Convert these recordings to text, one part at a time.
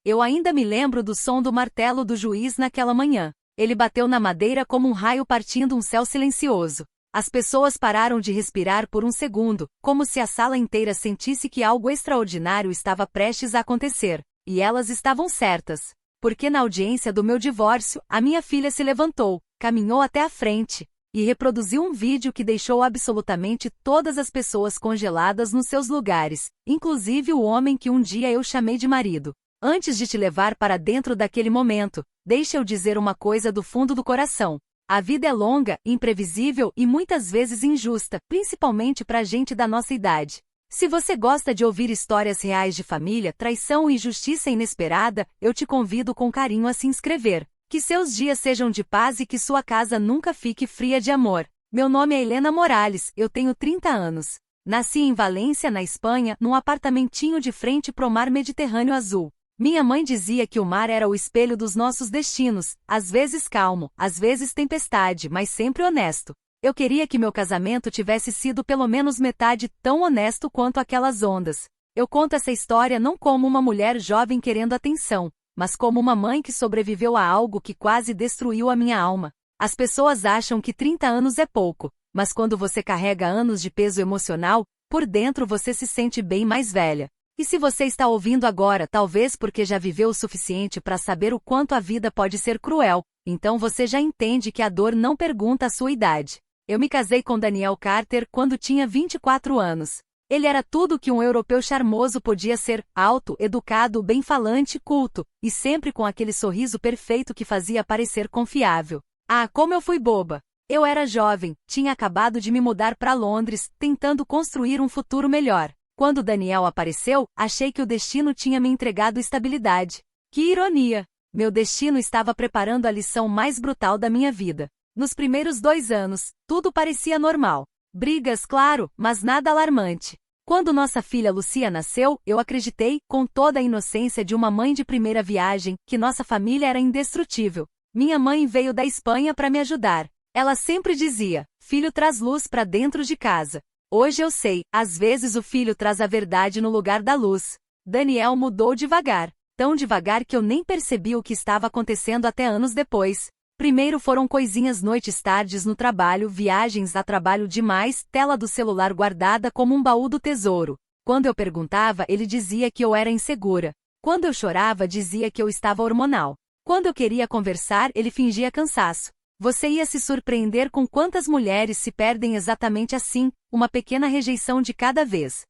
Eu ainda me lembro do som do martelo do juiz naquela manhã. Ele bateu na madeira como um raio partindo um céu silencioso. As pessoas pararam de respirar por um segundo, como se a sala inteira sentisse que algo extraordinário estava prestes a acontecer. E elas estavam certas. Porque na audiência do meu divórcio, a minha filha se levantou, caminhou até a frente e reproduziu um vídeo que deixou absolutamente todas as pessoas congeladas nos seus lugares, inclusive o homem que um dia eu chamei de marido. Antes de te levar para dentro daquele momento, deixa eu dizer uma coisa do fundo do coração. A vida é longa, imprevisível e muitas vezes injusta, principalmente para gente da nossa idade. Se você gosta de ouvir histórias reais de família, traição e justiça inesperada, eu te convido com carinho a se inscrever. Que seus dias sejam de paz e que sua casa nunca fique fria de amor. Meu nome é Helena Morales, eu tenho 30 anos. Nasci em Valência, na Espanha, num apartamentinho de frente pro mar Mediterrâneo azul. Minha mãe dizia que o mar era o espelho dos nossos destinos, às vezes calmo, às vezes tempestade, mas sempre honesto. Eu queria que meu casamento tivesse sido pelo menos metade tão honesto quanto aquelas ondas. Eu conto essa história não como uma mulher jovem querendo atenção, mas como uma mãe que sobreviveu a algo que quase destruiu a minha alma. As pessoas acham que 30 anos é pouco, mas quando você carrega anos de peso emocional, por dentro você se sente bem mais velha. E se você está ouvindo agora, talvez porque já viveu o suficiente para saber o quanto a vida pode ser cruel, então você já entende que a dor não pergunta a sua idade. Eu me casei com Daniel Carter quando tinha 24 anos. Ele era tudo que um europeu charmoso podia ser, alto, educado, bem-falante, culto, e sempre com aquele sorriso perfeito que fazia parecer confiável. Ah, como eu fui boba! Eu era jovem, tinha acabado de me mudar para Londres, tentando construir um futuro melhor. Quando Daniel apareceu, achei que o destino tinha me entregado estabilidade. Que ironia! Meu destino estava preparando a lição mais brutal da minha vida. Nos primeiros 2 anos, tudo parecia normal. Brigas, claro, mas nada alarmante. Quando nossa filha Lucia nasceu, eu acreditei, com toda a inocência de uma mãe de primeira viagem, que nossa família era indestrutível. Minha mãe veio da Espanha para me ajudar. Ela sempre dizia, filho traz luz para dentro de casa. Hoje eu sei, às vezes o filho traz a verdade no lugar da luz. Daniel mudou devagar, tão devagar que eu nem percebi o que estava acontecendo até anos depois. Primeiro foram coisinhas noites tardes no trabalho, viagens a trabalho demais, tela do celular guardada como um baú do tesouro. Quando eu perguntava, ele dizia que eu era insegura. Quando eu chorava, dizia que eu estava hormonal. Quando eu queria conversar, ele fingia cansaço. Você ia se surpreender com quantas mulheres se perdem exatamente assim, uma pequena rejeição de cada vez.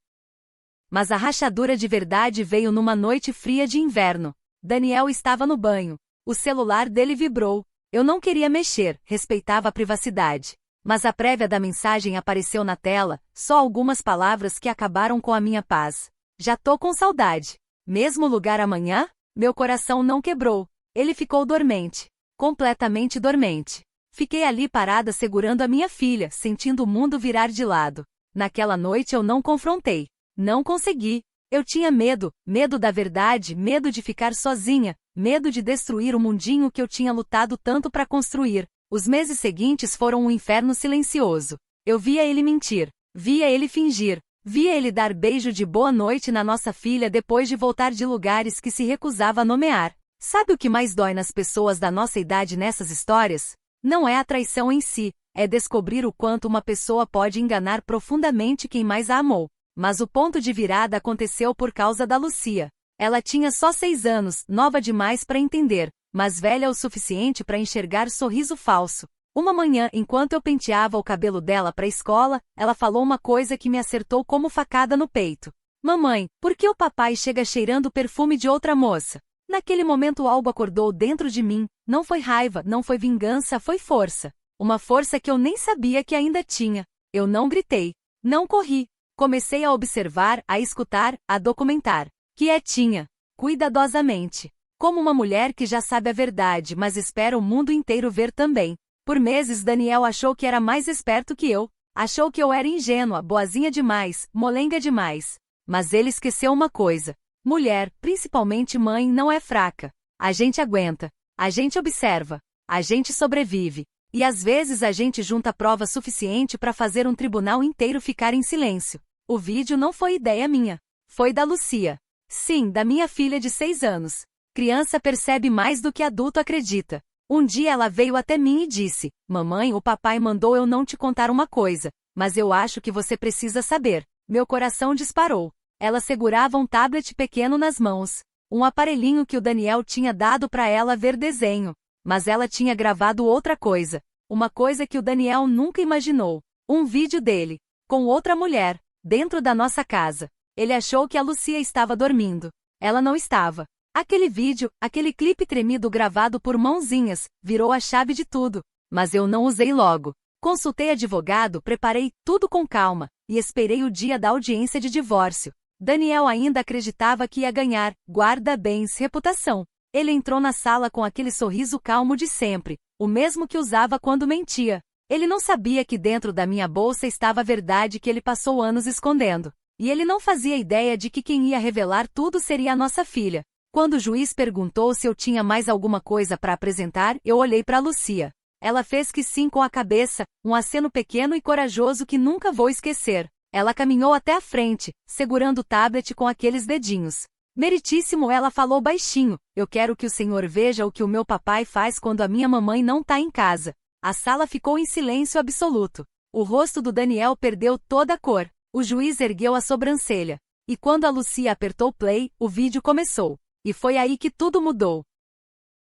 Mas a rachadura de verdade veio numa noite fria de inverno. Daniel estava no banho. O celular dele vibrou. Eu não queria mexer, respeitava a privacidade. Mas a prévia da mensagem apareceu na tela, só algumas palavras que acabaram com a minha paz. Já tô com saudade. Mesmo lugar amanhã? Meu coração não quebrou. Ele ficou dormente. Completamente dormente. Fiquei ali parada segurando a minha filha, sentindo o mundo virar de lado. Naquela noite eu não confrontei. Não consegui. Eu tinha medo, medo da verdade, medo de ficar sozinha, medo de destruir o mundinho que eu tinha lutado tanto para construir. Os meses seguintes foram um inferno silencioso. Eu via ele mentir, via ele fingir, via ele dar beijo de boa noite na nossa filha depois de voltar de lugares que se recusava a nomear. Sabe o que mais dói nas pessoas da nossa idade nessas histórias? Não é a traição em si, é descobrir o quanto uma pessoa pode enganar profundamente quem mais a amou. Mas o ponto de virada aconteceu por causa da Lucia. Ela tinha só 6 anos, nova demais para entender, mas velha o suficiente para enxergar sorriso falso. Uma manhã, enquanto eu penteava o cabelo dela para a escola, ela falou uma coisa que me acertou como facada no peito. Mamãe, por que o papai chega cheirando o perfume de outra moça? Naquele momento algo acordou dentro de mim, não foi raiva, não foi vingança, foi força. Uma força que eu nem sabia que ainda tinha. Eu não gritei, não corri. Comecei a observar, a escutar, a documentar. Quietinha, cuidadosamente. Como uma mulher que já sabe a verdade, mas espera o mundo inteiro ver também. Por meses Daniel achou que era mais esperto que eu. Achou que eu era ingênua, boazinha demais, molenga demais. Mas ele esqueceu uma coisa. Mulher, principalmente mãe, não é fraca. A gente aguenta. A gente observa. A gente sobrevive. E às vezes a gente junta prova suficiente para fazer um tribunal inteiro ficar em silêncio. O vídeo não foi ideia minha. Foi da Lucia. Sim, da minha filha de 6 anos. Criança percebe mais do que adulto acredita. Um dia ela veio até mim e disse: Mamãe, o papai mandou eu não te contar uma coisa, mas eu acho que você precisa saber. Meu coração disparou. Ela segurava um tablet pequeno nas mãos. Um aparelhinho que o Daniel tinha dado para ela ver desenho. Mas ela tinha gravado outra coisa. Uma coisa que o Daniel nunca imaginou. Um vídeo dele, com outra mulher, dentro da nossa casa. Ele achou que a Lucia estava dormindo. Ela não estava. Aquele vídeo, aquele clipe tremido gravado por mãozinhas, virou a chave de tudo. Mas eu não usei logo. Consultei advogado, preparei tudo com calma, e esperei o dia da audiência de divórcio. Daniel ainda acreditava que ia ganhar, guarda-bens, reputação. Ele entrou na sala com aquele sorriso calmo de sempre, o mesmo que usava quando mentia. Ele não sabia que dentro da minha bolsa estava a verdade que ele passou anos escondendo. E ele não fazia ideia de que quem ia revelar tudo seria a nossa filha. Quando o juiz perguntou se eu tinha mais alguma coisa para apresentar, eu olhei para Lucia. Ela fez que sim com a cabeça, um aceno pequeno e corajoso que nunca vou esquecer. Ela caminhou até a frente, segurando o tablet com aqueles dedinhos. Meritíssimo, ela falou baixinho: eu quero que o senhor veja o que o meu papai faz quando a minha mamãe não tá em casa. A sala ficou em silêncio absoluto. O rosto do Daniel perdeu toda a cor. O juiz ergueu a sobrancelha. E quando a Lucia apertou play, o vídeo começou. E foi aí que tudo mudou.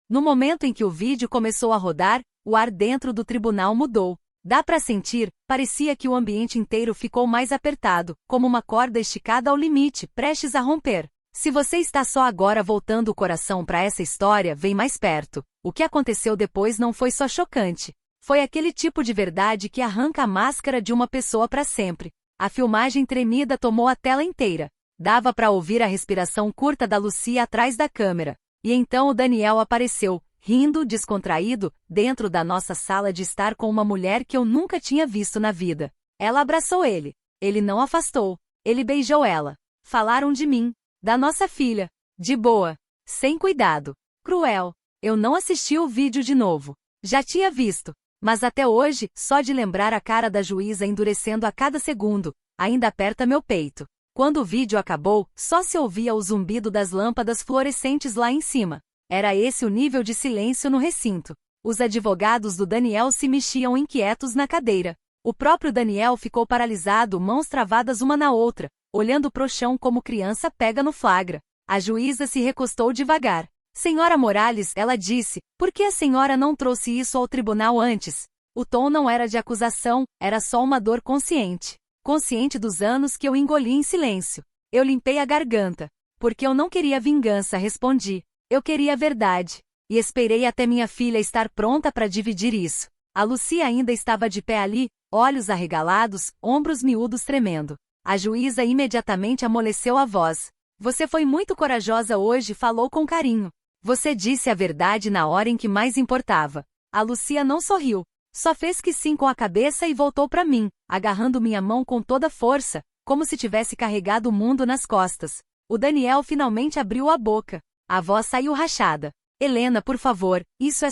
No momento em que o vídeo começou a rodar, o ar dentro do tribunal mudou. Dá pra sentir, parecia que o ambiente inteiro ficou mais apertado, como uma corda esticada ao limite, prestes a romper. Se você está só agora voltando o coração para essa história, vem mais perto. O que aconteceu depois não foi só chocante. Foi aquele tipo de verdade que arranca a máscara de uma pessoa para sempre. A filmagem tremida tomou a tela inteira. Dava para ouvir a respiração curta da Lucia atrás da câmera. E então o Daniel apareceu, rindo, descontraído, dentro da nossa sala de estar com uma mulher que eu nunca tinha visto na vida. Ela abraçou ele. Ele não afastou. Ele beijou ela. Falaram de mim, da nossa filha. De boa. Sem cuidado. Cruel. Eu não assisti o vídeo de novo. Já tinha visto. Mas até hoje, só de lembrar a cara da juíza endurecendo a cada segundo, ainda aperta meu peito. Quando o vídeo acabou, só se ouvia o zumbido das lâmpadas fluorescentes lá em cima. Era esse o nível de silêncio no recinto. Os advogados do Daniel se mexiam inquietos na cadeira. O próprio Daniel ficou paralisado, mãos travadas uma na outra, olhando pro chão como criança pega no flagra. A juíza se recostou devagar. Senhora Morales, ela disse, por que a senhora não trouxe isso ao tribunal antes? O tom não era de acusação, era só uma dor consciente. Consciente dos anos que eu engoli em silêncio. Eu limpei a garganta. Porque eu não queria vingança, respondi. Eu queria a verdade. E esperei até minha filha estar pronta para dividir isso. A Lucia ainda estava de pé ali, olhos arregalados, ombros miúdos tremendo. A juíza imediatamente amoleceu a voz. Você foi muito corajosa hoje, falou com carinho. Você disse a verdade na hora em que mais importava. A Lucia não sorriu. Só fez que sim com a cabeça e voltou para mim, agarrando minha mão com toda força, como se tivesse carregado o mundo nas costas. O Daniel finalmente abriu a boca. A voz saiu rachada. Helena, por favor, isso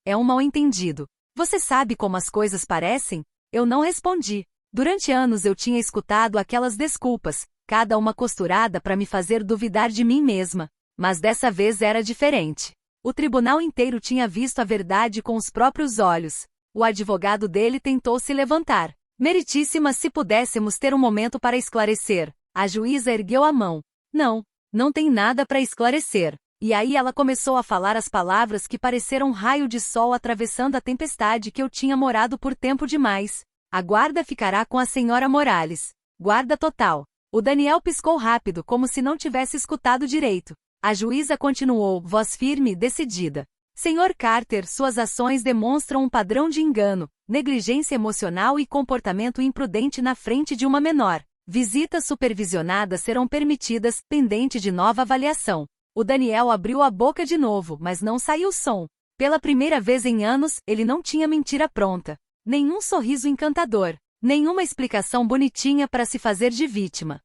é um mal-entendido. Você sabe como as coisas parecem? Eu não respondi. Durante anos eu tinha escutado aquelas desculpas, cada uma costurada para me fazer duvidar de mim mesma. Mas dessa vez era diferente. O tribunal inteiro tinha visto a verdade com os próprios olhos. O advogado dele tentou se levantar. Meritíssima, se pudéssemos ter um momento para esclarecer. A juíza ergueu a mão. Não tem nada para esclarecer. E aí ela começou a falar as palavras que pareceram um raio de sol atravessando a tempestade que eu tinha morado por tempo demais. A guarda ficará com a senhora Morales. Guarda total. O Daniel piscou rápido, como se não tivesse escutado direito. A juíza continuou, voz firme e decidida. Senhor Carter, suas ações demonstram um padrão de engano, negligência emocional e comportamento imprudente na frente de uma menor. Visitas supervisionadas serão permitidas, pendente de nova avaliação. O Daniel abriu a boca de novo, mas não saiu som. Pela primeira vez em anos, ele não tinha mentira pronta. Nenhum sorriso encantador. Nenhuma explicação bonitinha para se fazer de vítima.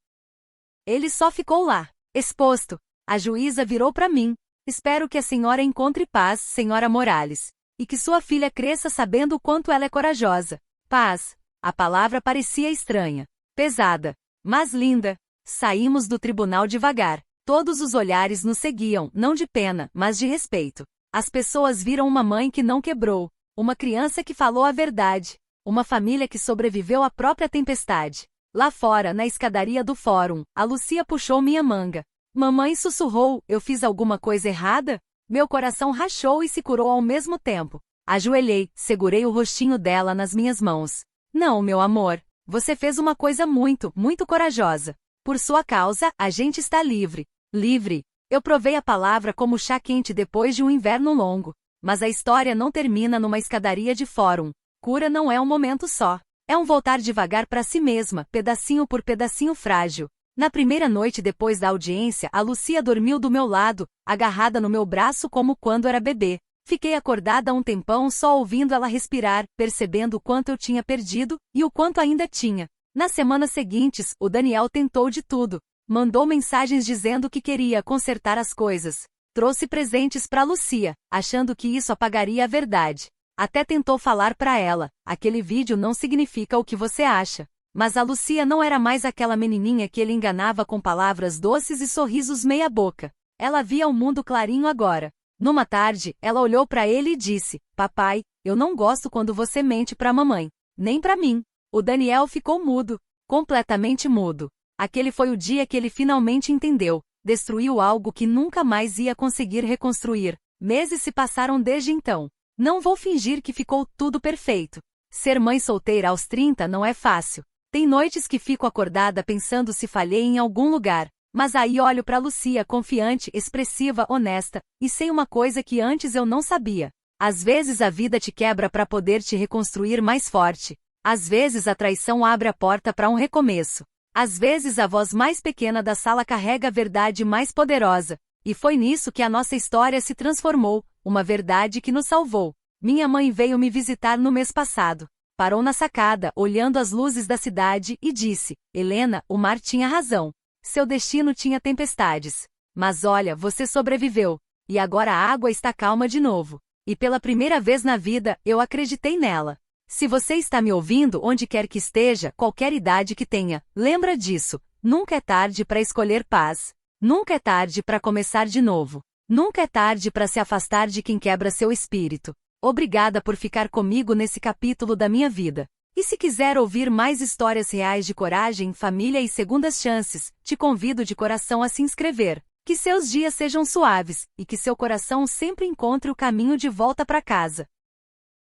Ele só ficou lá, exposto. A juíza virou para mim. Espero que a senhora encontre paz, senhora Morales. E que sua filha cresça sabendo o quanto ela é corajosa. Paz. A palavra parecia estranha. Pesada. Mas linda. Saímos do tribunal devagar. Todos os olhares nos seguiam, não de pena, mas de respeito. As pessoas viram uma mãe que não quebrou, uma criança que falou a verdade, uma família que sobreviveu à própria tempestade. Lá fora, na escadaria do fórum, a Lucia puxou minha manga. Mamãe sussurrou, eu fiz alguma coisa errada? Meu coração rachou e se curou ao mesmo tempo. Ajoelhei, segurei o rostinho dela nas minhas mãos. Não, meu amor, você fez uma coisa muito, muito corajosa. Por sua causa, a gente está livre. Livre. Eu provei a palavra como chá quente depois de um inverno longo. Mas a história não termina numa escadaria de fórum. Cura não é um momento só. É um voltar devagar para si mesma, pedacinho por pedacinho frágil. Na primeira noite depois da audiência, a Lucia dormiu do meu lado, agarrada no meu braço como quando era bebê. Fiquei acordada um tempão só ouvindo ela respirar, percebendo o quanto eu tinha perdido, e o quanto ainda tinha. Nas semanas seguintes, o Daniel tentou de tudo. Mandou mensagens dizendo que queria consertar as coisas. Trouxe presentes para Lucia, achando que isso apagaria a verdade. Até tentou falar para ela, aquele vídeo não significa o que você acha. Mas a Lucia não era mais aquela menininha que ele enganava com palavras doces e sorrisos meia boca. Ela via o mundo clarinho agora. Numa tarde, ela olhou para ele e disse, papai, eu não gosto quando você mente para mamãe. Nem para mim. O Daniel ficou mudo. Completamente mudo. Aquele foi o dia que ele finalmente entendeu. Destruiu algo que nunca mais ia conseguir reconstruir. Meses se passaram desde então. Não vou fingir que ficou tudo perfeito. Ser mãe solteira aos 30 não é fácil. Tem noites que fico acordada pensando se falhei em algum lugar. Mas aí olho para Lucia confiante, expressiva, honesta, e sei uma coisa que antes eu não sabia. Às vezes a vida te quebra para poder te reconstruir mais forte. Às vezes a traição abre a porta para um recomeço. Às vezes a voz mais pequena da sala carrega a verdade mais poderosa. E foi nisso que a nossa história se transformou, uma verdade que nos salvou. Minha mãe veio me visitar no mês passado. Parou na sacada, olhando as luzes da cidade, e disse, Helena, o mar tinha razão. Seu destino tinha tempestades. Mas olha, você sobreviveu. E agora a água está calma de novo. E pela primeira vez na vida, eu acreditei nela. Se você está me ouvindo onde quer que esteja, qualquer idade que tenha, lembra disso. Nunca é tarde para escolher paz. Nunca é tarde para começar de novo. Nunca é tarde para se afastar de quem quebra seu espírito. Obrigada por ficar comigo nesse capítulo da minha vida. E se quiser ouvir mais histórias reais de coragem, família e segundas chances, te convido de coração a se inscrever. Que seus dias sejam suaves, e que seu coração sempre encontre o caminho de volta para casa.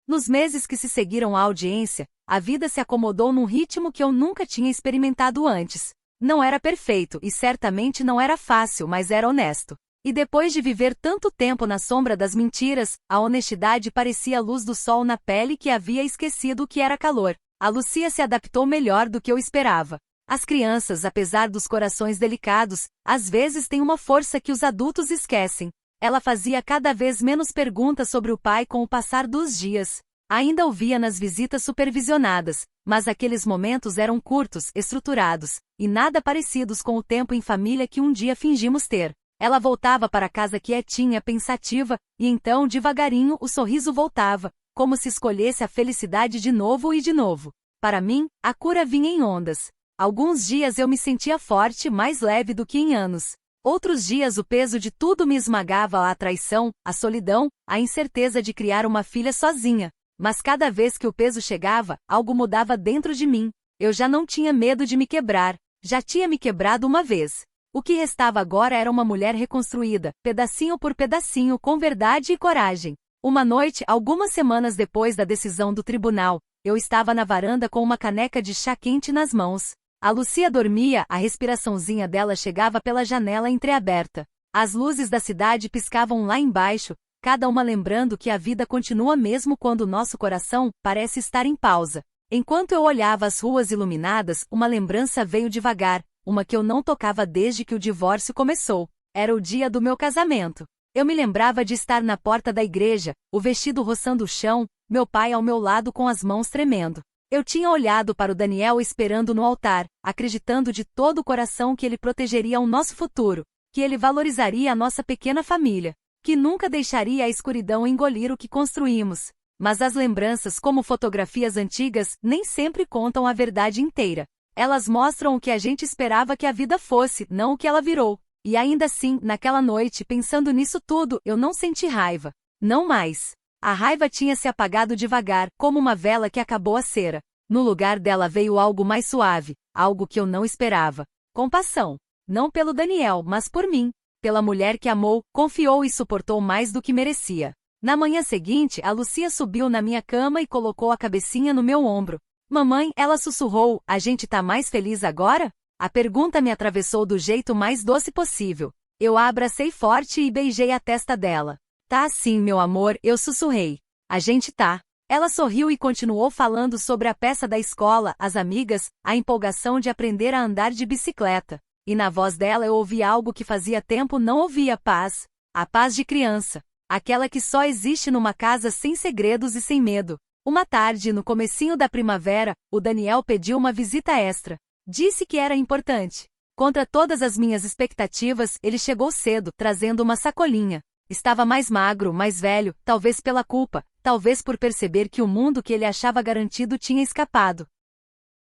Nos meses que se seguiram à audiência, a vida se acomodou num ritmo que eu nunca tinha experimentado antes. Não era perfeito e certamente não era fácil, mas era honesto. E depois de viver tanto tempo na sombra das mentiras, a honestidade parecia a luz do sol na pele que havia esquecido o que era calor. A Lucia se adaptou melhor do que eu esperava. As crianças, apesar dos corações delicados, às vezes têm uma força que os adultos esquecem. Ela fazia cada vez menos perguntas sobre o pai com o passar dos dias. Ainda o via nas visitas supervisionadas, mas aqueles momentos eram curtos, estruturados, e nada parecidos com o tempo em família que um dia fingimos ter. Ela voltava para casa quietinha, pensativa, e então, devagarinho, o sorriso voltava, como se escolhesse a felicidade de novo e de novo. Para mim, a cura vinha em ondas. Alguns dias eu me sentia forte, mais leve do que em anos. Outros dias o peso de tudo me esmagava, a traição, a solidão, a incerteza de criar uma filha sozinha. Mas cada vez que o peso chegava, algo mudava dentro de mim. Eu já não tinha medo de me quebrar. Já tinha me quebrado uma vez. O que restava agora era uma mulher reconstruída, pedacinho por pedacinho, com verdade e coragem. Uma noite, algumas semanas depois da decisão do tribunal, eu estava na varanda com uma caneca de chá quente nas mãos. A Lucia dormia, a respiraçãozinha dela chegava pela janela entreaberta. As luzes da cidade piscavam lá embaixo, cada uma lembrando que a vida continua mesmo quando nosso coração parece estar em pausa. Enquanto eu olhava as ruas iluminadas, uma lembrança veio devagar, uma que eu não tocava desde que o divórcio começou. Era o dia do meu casamento. Eu me lembrava de estar na porta da igreja, o vestido roçando o chão, meu pai ao meu lado com as mãos tremendo. Eu tinha olhado para o Daniel esperando no altar, acreditando de todo o coração que ele protegeria o nosso futuro, que ele valorizaria a nossa pequena família, que nunca deixaria a escuridão engolir o que construímos. Mas as lembranças, como fotografias antigas, nem sempre contam a verdade inteira. Elas mostram o que a gente esperava que a vida fosse, não o que ela virou. E ainda assim, naquela noite, pensando nisso tudo, eu não senti raiva. Não mais. A raiva tinha se apagado devagar, como uma vela que acabou a cera. No lugar dela veio algo mais suave, algo que eu não esperava. Compaixão. Não pelo Daniel, mas por mim. Pela mulher que amou, confiou e suportou mais do que merecia. Na manhã seguinte, a Lucia subiu na minha cama e colocou a cabecinha no meu ombro. Mamãe, ela sussurrou, a gente tá mais feliz agora? A pergunta me atravessou do jeito mais doce possível. Eu a abracei forte e beijei a testa dela. Tá sim, meu amor, eu sussurrei. A gente tá. Ela sorriu e continuou falando sobre a peça da escola, as amigas, a empolgação de aprender a andar de bicicleta. E na voz dela eu ouvi algo que fazia tempo não ouvia: paz. A paz de criança. Aquela que só existe numa casa sem segredos e sem medo. Uma tarde, no comecinho da primavera, o Daniel pediu uma visita extra. Disse que era importante. Contra todas as minhas expectativas, ele chegou cedo, trazendo uma sacolinha. Estava mais magro, mais velho, talvez pela culpa, talvez por perceber que o mundo que ele achava garantido tinha escapado.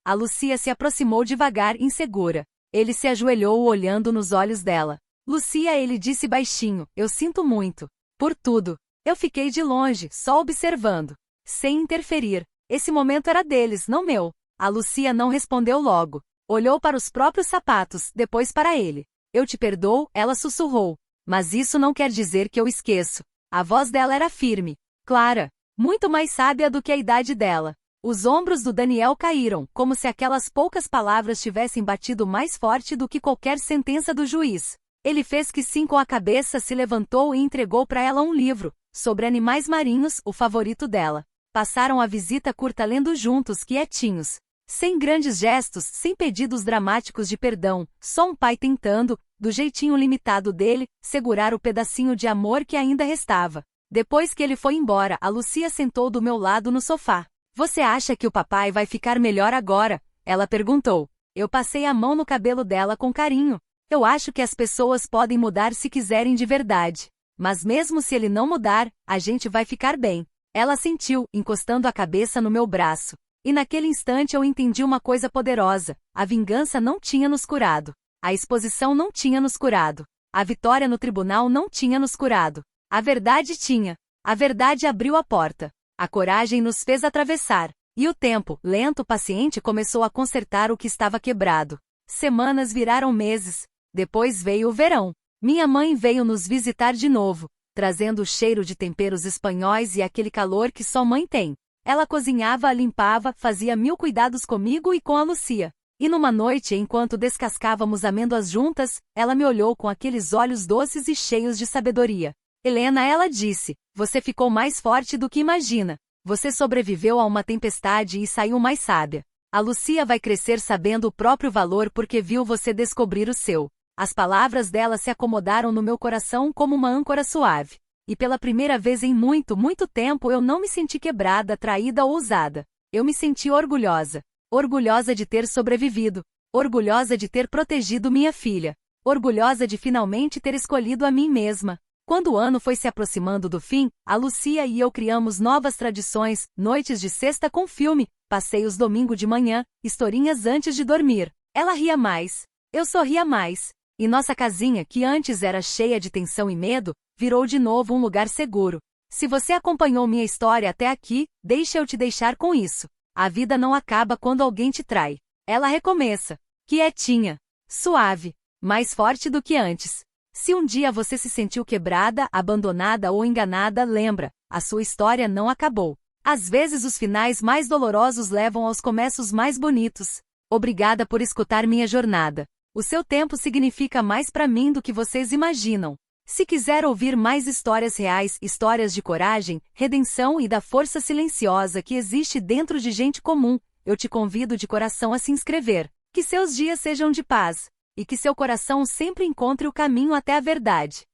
A Lucia se aproximou devagar, insegura. Ele se ajoelhou olhando nos olhos dela. Lucia, ele disse baixinho, eu sinto muito. Por tudo. Eu fiquei de longe, só observando. Sem interferir. Esse momento era deles, não meu. A Lucia não respondeu logo. Olhou para os próprios sapatos, depois para ele. Eu te perdoo, ela sussurrou. Mas isso não quer dizer que eu esqueço. A voz dela era firme, clara, muito mais sábia do que a idade dela. Os ombros do Daniel caíram, como se aquelas poucas palavras tivessem batido mais forte do que qualquer sentença do juiz. Ele fez que sim com a cabeça, se levantou e entregou para ela um livro, sobre animais marinhos, o favorito dela. Passaram a visita curta lendo juntos, quietinhos. Sem grandes gestos, sem pedidos dramáticos de perdão, só um pai tentando, do jeitinho limitado dele, segurar o pedacinho de amor que ainda restava. Depois que ele foi embora, a Lucia sentou do meu lado no sofá. Você acha que o papai vai ficar melhor agora? Ela perguntou. Eu passei a mão no cabelo dela com carinho. Eu acho que as pessoas podem mudar se quiserem de verdade. Mas mesmo se ele não mudar, a gente vai ficar bem. Ela sentiu, encostando a cabeça no meu braço. E naquele instante eu entendi uma coisa poderosa. A vingança não tinha nos curado. A exposição não tinha nos curado. A vitória no tribunal não tinha nos curado. A verdade tinha. A verdade abriu a porta. A coragem nos fez atravessar. E o tempo, lento, paciente, começou a consertar o que estava quebrado. Semanas viraram meses. Depois veio o verão. Minha mãe veio nos visitar de novo, trazendo o cheiro de temperos espanhóis e aquele calor que só mãe tem. Ela cozinhava, limpava, fazia mil cuidados comigo e com a Lucia. E numa noite, enquanto descascávamos amêndoas juntas, ela me olhou com aqueles olhos doces e cheios de sabedoria. Helena, ela disse, você ficou mais forte do que imagina. Você sobreviveu a uma tempestade e saiu mais sábia. A Lucia vai crescer sabendo o próprio valor porque viu você descobrir o seu. As palavras dela se acomodaram no meu coração como uma âncora suave. E pela primeira vez em muito, muito tempo eu não me senti quebrada, traída ou usada. Eu me senti orgulhosa. Orgulhosa de ter sobrevivido. Orgulhosa de ter protegido minha filha. Orgulhosa de finalmente ter escolhido a mim mesma. Quando o ano foi se aproximando do fim, a Lucia e eu criamos novas tradições, noites de sexta com filme, passeios domingo de manhã, historinhas antes de dormir. Ela ria mais. Eu sorria mais. E nossa casinha, que antes era cheia de tensão e medo, virou de novo um lugar seguro. Se você acompanhou minha história até aqui, deixa eu te deixar com isso. A vida não acaba quando alguém te trai. Ela recomeça. Quietinha. Suave. Mais forte do que antes. Se um dia você se sentiu quebrada, abandonada ou enganada, lembra, a sua história não acabou. Às vezes os finais mais dolorosos levam aos começos mais bonitos. Obrigada por escutar minha jornada. O seu tempo significa mais para mim do que vocês imaginam. Se quiser ouvir mais histórias reais, histórias de coragem, redenção e da força silenciosa que existe dentro de gente comum, eu te convido de coração a se inscrever. Que seus dias sejam de paz. E que seu coração sempre encontre o caminho até a verdade.